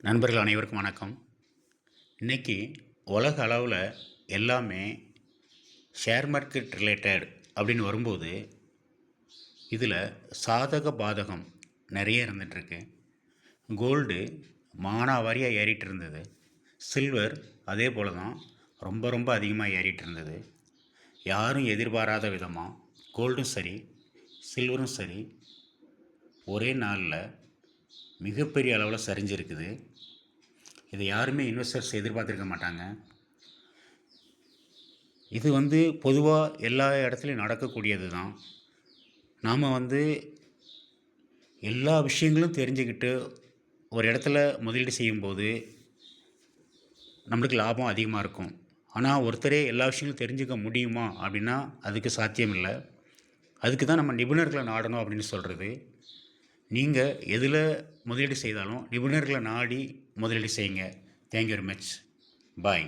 நண்பர்கள் அனைவருக்கும் வணக்கம். இன்றைக்கி உலக அளவில் எல்லாமே ஷேர் மார்க்கெட் ரிலேட்டட் அப்படின்னு வரும்போது இதில் சாதக பாதகம் நிறைய இருந்துகிட்ருக்கு. கோல்டு மானாவாரியாக ஏறிட்டு இருந்தது. சில்வர் அதே போல் தான் ரொம்ப ரொம்ப அதிகமாக ஏறிட்டு இருந்தது. யாரும் எதிர்பாராத விதமாக கோல்டும் சரி சில்வரும் சரி ஒரே நாளில் மிகப்பெரிய அளவில் சரிஞ்சிருக்குது. இதை யாருமே இன்வெஸ்டர்ஸ் எதிர்பார்த்துருக்க மாட்டாங்க. இது பொதுவாக எல்லா இடத்துலையும் நடக்கக்கூடியது தான். நாம் எல்லா விஷயங்களும் தெரிஞ்சுக்கிட்டு ஒரு இடத்துல முதலீடு செய்யும்போது நம்மளுக்கு லாபம் அதிகமாக இருக்கும். ஆனால் ஒருத்தரே எல்லா விஷயங்களும் தெரிஞ்சுக்க முடியுமா அப்படின்னா அதுக்கு சாத்தியம் இல்லை. அதுக்கு தான் நம்ம நிபுணர்களை நாடணும் அப்படின்னு சொல்கிறது. நீங்கள் எதில் முதலீடு செய்தாலும் நிபுணர்களை நாடி முதலீடு செய்யுங்க. Thank you very much. பாய்.